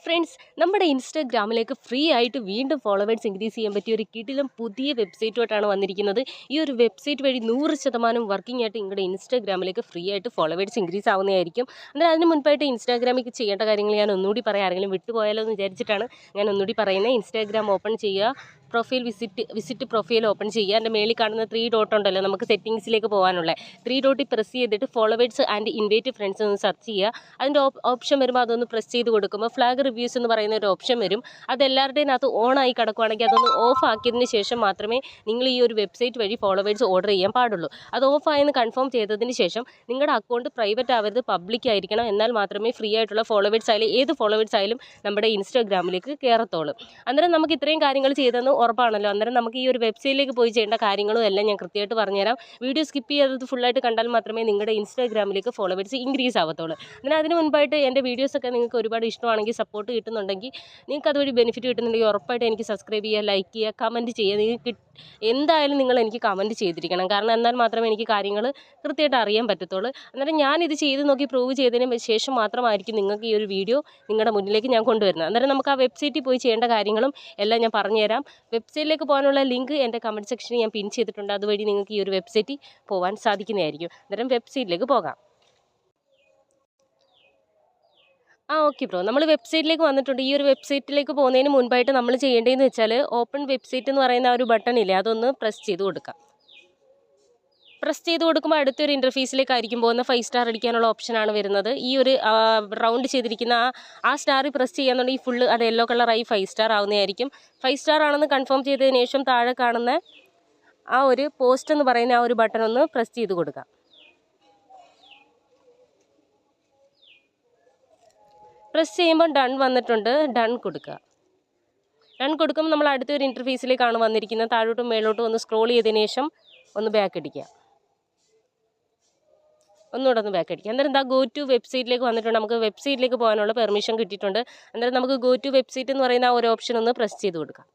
Friends, നമ്മുടെ ഇൻസ്റ്റാഗ്രാമിലേക്ക് free ആയിട്ട് വീണ്ടും ഫോളോവേഴ്സ് ഇൻക്രീസ് ചെയ്യാൻ പറ്റിയ ഒരു കിടിലം പുതിയ വെബ്സൈറ്റുമായിട്ടാണ് വന്നിരിക്കുന്നത്. ഈ ഒരു വെബ്സൈറ്റ് വഴി 100% വർക്കിംഗ് ആയിട്ട് നിങ്ങളുടെ ഇൻസ്റ്റാഗ്രാമിലേക്ക് ഫ്രീ ആയിട്ട് ഫോളോവേഴ്സ് ഇൻക്രീസ് ആവുന്നതായിരിക്കും. എന്നാൽ അതിന് മുൻപായിട്ട് ഇൻസ്റ്റാഗ്രാമിൽ ചെയ്യേണ്ട കാര്യങ്ങൾ ഞാൻ ഒന്നുകൂടി പറയാം. ആരെങ്കിലും വിട്ടുപോയാലോ എന്ന് വിചാരിച്ചിട്ടാണ് ഞാൻ ഒന്നുകൂടി പറയുന്നത്. ഇൻസ്റ്റാഗ്രാം ഓപ്പൺ ചെയ്യുക, പ്രൊഫൈൽ വിസിറ്റ് പ്രൊഫൈൽ ഓപ്പൺ ചെയ്യുക. എൻ്റെ മേളിൽ കാണുന്ന 3 ഡോട്ട് ഉണ്ടല്ലോ, നമുക്ക് സെറ്റിങ്സിലേക്ക് പോകാനുള്ള 3 ഡോട്ടിൽ പ്രസ് ചെയ്തിട്ട് ഫോളോവേഴ്സ് ആൻഡ് ഇൻവൈറ്റ് ഫ്രണ്ട്സ് ഒന്ന് സെർച്ച് ചെയ്യുക. അതിൻ്റെ ഓപ്ഷൻ വരുമ്പോൾ അതൊന്ന് പ്രസ് ചെയ്ത് കൊടുക്കുമ്പോൾ ഫ്ലാഗ് റിവ്യൂസ് എന്ന് പറയുന്ന ഒരു ഓപ്ഷൻ വരും. അത് എല്ലാവരുടെയും അകത്ത് ഓണായി കിടക്കുകയാണെങ്കിൽ അതൊന്ന് ഓഫ് ആക്കിയതിന് ശേഷം മാത്രമേ നിങ്ങൾ ഈ ഒരു വെബ്സൈറ്റ് വഴി ഫോളോവേഴ്സ് ഓർഡർ ചെയ്യാൻ പാടുള്ളൂ. അത് ഓഫ് ആയെന്ന് കൺഫേം ചെയ്തതിന് ശേഷം നിങ്ങളുടെ അക്കൗണ്ട് പ്രൈവറ്റ് ആവരുത്, പബ്ലിക് ആയിരിക്കണം. എന്നാൽ മാത്രമേ ഫ്രീ ആയിട്ടുള്ള ഫോളോവേഴ്സ് ആയാലും ഏത് ഫോളോവേഴ്സ് ആയാലും നമ്മുടെ ഇൻസ്റ്റാഗ്രാമിലേക്ക് കയറത്തുള്ളൂ. അന്നേരം നമുക്ക് ഇത്രയും കാര്യങ്ങൾ ചെയ്തെന്ന് ഉറപ്പാണല്ലോ. അന്നേരം നമുക്ക് ഈ ഒരു വെബ്സൈറ്റിലേക്ക് പോയി ചെയ്യേണ്ട കാര്യങ്ങളും എല്ലാം ഞാൻ കൃത്യമായിട്ട് പറഞ്ഞുതരാം. വീഡിയോ സ്കിപ്പ് ചെയ്തത് ഫുള്ളായിട്ട് കണ്ടാൽ മാത്രമേ നിങ്ങളുടെ ഇൻസ്റ്റാഗ്രാമിലേക്ക് ഫോളോവേഴ്സ് ഇൻക്രീസ് ആവത്തുള്ളൂ. എന്നാൽ അതിന് മുൻപായിട്ട് എൻ്റെ വീഡിയോസൊക്കെ നിങ്ങൾക്ക് ഒരുപാട് ഇഷ്ടമാണെങ്കിൽ, സപ്പോർട്ട് കിട്ടുന്നുണ്ടെങ്കിൽ, നിങ്ങൾക്ക് അതുവഴി ബെനിഫിറ്റ് കിട്ടുന്നുണ്ടെങ്കിൽ ഉറപ്പായിട്ട് എനിക്ക് സബ്സ്ക്രൈബ് ചെയ്യുക, ലൈക്ക് ചെയ്യുക, കമൻറ്റ് ചെയ്യുക. നിങ്ങൾക്ക് എന്തായാലും നിങ്ങൾ എനിക്ക് കമൻറ്റ് ചെയ്തിരിക്കണം. കാരണം എന്നാൽ മാത്രമേ എനിക്ക് കാര്യങ്ങൾ കൃത്യമായിട്ട് അറിയാൻ പറ്റത്തുള്ളൂ. അന്നേരം ഞാനിത് ചെയ്ത് നോക്കി പ്രൂവ് ചെയ്തതിന് ശേഷം മാത്രമായിരിക്കും നിങ്ങൾക്ക് ഈ ഒരു വീഡിയോ നിങ്ങളുടെ മുന്നിലേക്ക് ഞാൻ കൊണ്ടുവരുന്നത്. അന്നേരം നമുക്ക് ആ വെബ്സൈറ്റിൽ പോയി ചെയ്യേണ്ട കാര്യങ്ങളും എല്ലാം ഞാൻ പറഞ്ഞുതരാം. വെബ്സൈറ്റിലേക്ക് പോകാനുള്ള ലിങ്ക് എൻ്റെ കമൻറ്റ് സെക്ഷനിൽ ഞാൻ പിൻ ചെയ്തിട്ടുണ്ട്. അതുവഴി നിങ്ങൾക്ക് ഈ ഒരു വെബ്സൈറ്റിൽ പോകാൻ സാധിക്കുന്നതായിരിക്കും. അന്നേരം വെബ്സൈറ്റിലേക്ക് പോകാം. ഓക്കെ ബ്രോ, നമ്മൾ വെബ്സൈറ്റിലേക്ക് വന്നിട്ടുണ്ട്. ഈ ഒരു വെബ്സൈറ്റിലേക്ക് പോകുന്നതിന് മുൻപായിട്ട് നമ്മൾ ചെയ്യേണ്ടതെന്ന് വെച്ചാൽ ഓപ്പൺ വെബ്സൈറ്റ് എന്ന് പറയുന്ന ആ ഒരു ബട്ടൺ ഇല്ലേ, അതൊന്ന് പ്രസ് ചെയ്ത് കൊടുക്കാം. പ്രസ് ചെയ്ത് കൊടുക്കുമ്പോൾ അടുത്തൊരു ഇൻ്റർഫേസിലേക്കായിരിക്കും പോകുന്ന. 5 സ്റ്റാർ അടിക്കാനുള്ള ഓപ്ഷനാണ് വരുന്നത്. ഈ ഒരു റൗണ്ട് ചെയ്തിരിക്കുന്ന ആ സ്റ്റാറിൽ പ്രസ് ചെയ്യാന്നുണ്ടെങ്കിൽ ഫുള്ള് അത് യെല്ലോ കളറായി 5 സ്റ്റാർ ആവുന്നതായിരിക്കും. 5 സ്റ്റാർ ആണെന്ന് കൺഫേം ചെയ്തതിന് ശേഷം താഴെ കാണുന്ന ആ ഒരു പോസ്റ്റ് എന്ന് പറയുന്ന ആ ഒരു ബട്ടൺ ഒന്ന് പ്രസ് ചെയ്ത് കൊടുക്കാം. പ്രസ് ചെയ്യുമ്പോൾ ഡൺ വന്നിട്ടുണ്ട്. ഡൺ കൊടുക്കുക. ഡൺ കൊടുക്കുമ്പോൾ നമ്മൾ അടുത്തൊരു ഇൻ്റർഫേസിലേക്കാണ് വന്നിരിക്കുന്നത്. താഴോട്ടും മേലോട്ടും ഒന്ന് സ്ക്രോൾ ചെയ്തതിന് ശേഷം ഒന്ന് ബാക്ക് അടിക്കുക. ഒന്നുകൂടെ ഒന്ന് ബാക്ക് അടിക്കുക. അന്നേരം എന്താ ഗോ ടു വെബ്സൈറ്റിലേക്ക് വന്നിട്ടുണ്ട്. നമുക്ക് വെബ്സൈറ്റിലേക്ക് പോകാനുള്ള പെർമിഷൻ കിട്ടിയിട്ടുണ്ട്. അന്നേരം നമുക്ക് ഗോ ടു വെബ്സൈറ്റ് എന്ന് പറയുന്ന ആ ഒരു ഓപ്ഷൻ ഒന്ന് പ്രസ് ചെയ്ത് കൊടുക്കാം.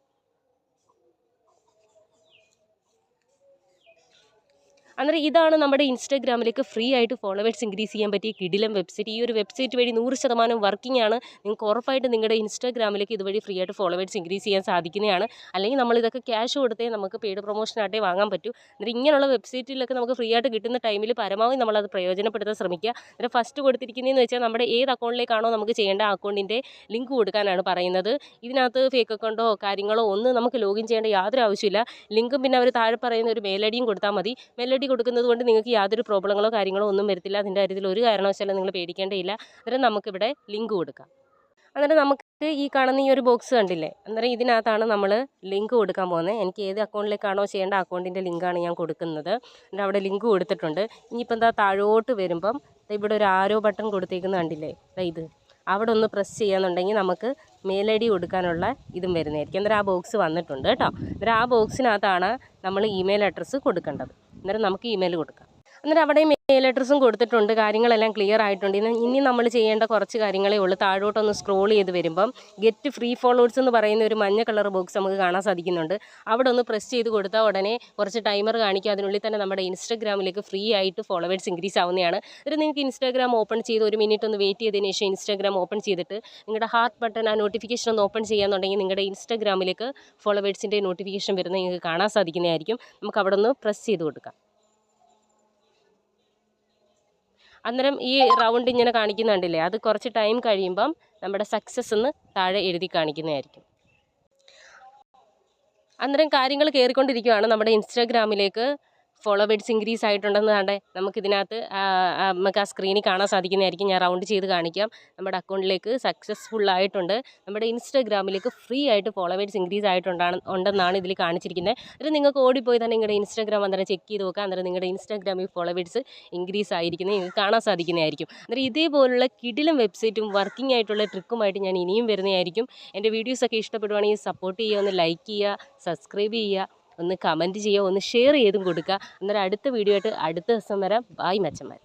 അന്നേരം ഇതാണ് നമ്മുടെ ഇൻസ്റ്റാഗ്രാമിലേക്ക് ഫ്രീ ആയിട്ട് ഫോളോവേഴ്സ് ഇൻക്രീസ് ചെയ്യാൻ പറ്റിയ കിടിലം വെബ്സൈറ്റ്. ഈ ഒരു വെബ്സൈറ്റ് വഴി 100% വർക്കിംഗ് ആണ്. നിങ്ങൾക്ക് ഉറപ്പായിട്ട് നിങ്ങളുടെ ഇൻസ്റ്റാഗ്രാമിലേക്ക് ഇതുവഴി ഫ്രീ ആയിട്ട് ഫോളോവേഴ്സ് ഇൻക്രീസ് ചെയ്യാൻ സാധിക്കുന്നതാണ്. അല്ലെങ്കിൽ നമ്മളിതൊക്കെ ക്യാഷ് കൊടുത്തേ നമുക്ക് പെയ്ഡ് പ്രൊമോഷനായിട്ടേ വാങ്ങാൻ പറ്റൂ. അന്നേരം ഇങ്ങനെയുള്ള വെബ്സൈറ്റിലൊക്കെ നമുക്ക് ഫ്രീ ആയിട്ട് കിട്ടുന്ന ടൈമിൽ പരമാവധി നമ്മളത് പ്രയോജനപ്പെടുത്താൻ ശ്രമിക്കുക. അന്നേരം ഫസ്റ്റ് കൊടുത്തിരിക്കുന്നതെന്ന് വെച്ചാൽ നമ്മുടെ ഏത് അക്കൗണ്ടിലേക്കാണോ നമുക്ക് ചെയ്യേണ്ട ആ അക്കൗണ്ടിൻ്റെ ലിങ്ക് കൊടുക്കാനാണ് പറയുന്നത്. ഇതിനകത്ത് ഫേക്ക് അക്കൗണ്ടോ കാര്യങ്ങളോ ഒന്നും നമുക്ക് ലോഗിൻ ചെയ്യേണ്ട യാതൊരു ആവശ്യമില്ല. ലിങ്കും പിന്നെ അവർ താഴെ പറയുന്ന ഒരു മെയിൽ ഐ ഡിയും കൊടുത്താൽ മതി. മെയിൽ ഐ ഡി കൊടുക്കുന്നത് കൊണ്ട് നിങ്ങൾക്ക് യാതൊരു പ്രോബ്ലങ്ങളോ കാര്യങ്ങളോ ഒന്നും വരത്തില്ല. അതിൻ്റെ കാര്യത്തിൽ ഒരു കാരണവശാലും നിങ്ങൾ പേടിക്കേണ്ടയില്ല. അന്നേരം നമുക്കിവിടെ ലിങ്ക് കൊടുക്കാം. അന്നേരം നമുക്ക് ഈ കാണുന്ന ഈ ഒരു ബോക്സ് കണ്ടില്ലേ, അന്നേരം ഇതിനകത്താണ് നമ്മൾ ലിങ്ക് കൊടുക്കാൻ പോകുന്നത്. എനിക്ക് ഏത് അക്കൗണ്ടിലേക്കാണോ ചെയ്യേണ്ട അക്കൗണ്ടിൻ്റെ ലിങ്കാണ് ഞാൻ കൊടുക്കുന്നത്. എന്നിട്ട് അവിടെ ലിങ്ക് കൊടുത്തിട്ടുണ്ട്. ഇനിയിപ്പോൾ എന്താ താഴോട്ട് വരുമ്പം ഇവിടെ ഒരു ആരോ ബട്ടൺ കൊടുത്തേക്കുന്നത് കണ്ടില്ലേ, ഇത് അവിടെ ഒന്ന് പ്രസ് ചെയ്യാന്നുണ്ടെങ്കിൽ നമുക്ക് മെയിൽ ഐ ഡി കൊടുക്കാനുള്ള ഇതും വരുന്നതായിരിക്കും. അന്നേരം ആ ബോക്സ് വന്നിട്ടുണ്ട് കേട്ടോ. അന്നേരം ആ ബോക്സിനകത്താണ് നമ്മൾ ഇമെയിൽ അഡ്രസ്സ് കൊടുക്കേണ്ടത്. അന്നേരം നമുക്ക് ഇമെയിൽ കൊടുക്കാം. അന്നേരം അവിടെ മെയിൽ അഡ്രസ്സും കൊടുത്തിട്ടുണ്ട്. കാര്യങ്ങളെല്ലാം ക്ലിയർ ആയിട്ടുണ്ട്. ഇനി നമ്മൾ ചെയ്യേണ്ട കുറച്ച് കാര്യങ്ങളേ ഉള്ളൂ. താഴോട്ടൊന്ന് സ്ക്രോൾ ചെയ്ത് വരുമ്പം ഗെറ്റ് ഫ്രീ ഫോളോവേഴ്സ് എന്ന് പറയുന്ന ഒരു മഞ്ഞ കളർ ബോക്സ് നമുക്ക് കാണാൻ സാധിക്കുന്നുണ്ട്. അവിടെ ഒന്ന് പ്രസ് ചെയ്ത് കൊടുത്താൽ ഉടനെ കുറച്ച് ടൈമർ കാണിക്കുക. അതിനുള്ളിൽ തന്നെ നമ്മുടെ ഇൻസ്റ്റാഗ്രാമിലേക്ക് ഫ്രീ ആയിട്ട് ഫോളോവേഴ്സ് ഇൻക്രീസ് ആവുന്നതാണ്. എന്നിട്ട് നിങ്ങൾക്ക് ഇൻസ്റ്റാഗ്രാം ഓപ്പൺ ചെയ്ത് 1 മിനിറ്റ് ഒന്ന് വെയിറ്റ് ചെയ്തതിന് ശേഷം ഇൻസ്റ്റാഗ്രാം ഓപ്പൺ ചെയ്തിട്ട് നിങ്ങളുടെ ഹാർട്ട് ബട്ടൺ ആ നോട്ടിഫിക്കേഷൻ ഒന്ന് ഓപ്പൺ ചെയ്യാന്നുണ്ടെങ്കിൽ നിങ്ങളുടെ ഇൻസ്റ്റാഗ്രാമിലേക്ക് ഫോളോവേഴ്സിൻ്റെ നോട്ടിഫിക്കേഷൻ വരുന്നത് നിങ്ങൾക്ക് കാണാൻ സാധിക്കുന്നതായിരിക്കും. നമുക്ക് അവിടെ ഒന്ന് പ്രസ് ചെയ്ത് കൊടുക്കാം. അന്നേരം ഈ റൗണ്ട് ഇങ്ങനെ കാണിക്കുന്നുണ്ടല്ലേ, അത് കുറച്ച് ടൈം കഴിയുമ്പം നമ്മുടെ സക്സസ് എന്ന് താഴെ എഴുതി കാണിക്കുന്നതായിരിക്കും. അന്നേരം കാര്യങ്ങൾ കയറിക്കൊണ്ടിരിക്കുകയാണ്. നമ്മുടെ ഇൻസ്റ്റാഗ്രാമിലേക്ക് ഫോളോവേഴ്സ് ഇൻക്രീസ് ആയിട്ടുണ്ടെന്ന് കണ്ടേ നമുക്കിതിനകത്ത് നമുക്ക് ആ സ്ക്രീനിൽ കാണാൻ സാധിക്കുന്നതായിരിക്കും. ഞാൻ റൗണ്ട് ചെയ്ത് കാണിക്കാം. നമ്മുടെ അക്കൗണ്ടിലേക്ക് സക്സസ്ഫുൾ ആയിട്ടുണ്ട്. നമ്മുടെ ഇൻസ്റ്റാഗ്രാമിലേക്ക് ഫ്രീ ആയിട്ട് ഫോളോവേഴ്സ് ഇൻക്രീസ് ഉണ്ടെന്നാണ് ഇതിൽ കാണിച്ചിരിക്കുന്നത്. എന്നിട്ട് നിങ്ങൾക്ക് ഓടിപ്പോയി തന്നെ നിങ്ങളുടെ ഇൻസ്റ്റാഗ്രാം അന്നേരം ചെക്ക് ചെയ്ത് നോക്കുക. അന്നേരം നിങ്ങളുടെ ഇൻസ്റ്റാഗ്രാമിൽ ഫോളോവേഴ്സ് ഇൻക്രീസ് ആയിരിക്കുന്നത് നിങ്ങൾക്ക് കാണാൻ സാധിക്കുന്നതായിരിക്കും. അന്നേരം ഇതേപോലുള്ള കിടിലം വെബ്സൈറ്റും വർക്കിംഗ് ആയിട്ടുള്ള ട്രിക്കുമായിട്ട് ഞാൻ ഇനിയും വരുന്നതായിരിക്കും. എൻ്റെ വീഡിയോസൊക്കെ ഇഷ്ടപ്പെടുവാണെങ്കിൽ സപ്പോർട്ട് ചെയ്യുക, ഒന്ന് ലൈക്ക് ചെയ്യുക, സബ്സ്ക്രൈബ് ചെയ്യുക, ഒന്ന് കമൻറ്റ് ചെയ്യുക, ഒന്ന് ഷെയർ ചെയ്തും കൊടുക്കുക. അന്നേരം അടുത്ത വീഡിയോ ആയിട്ട് അടുത്ത ദിവസം വരാം. ബായ് മച്ചന്മാർ.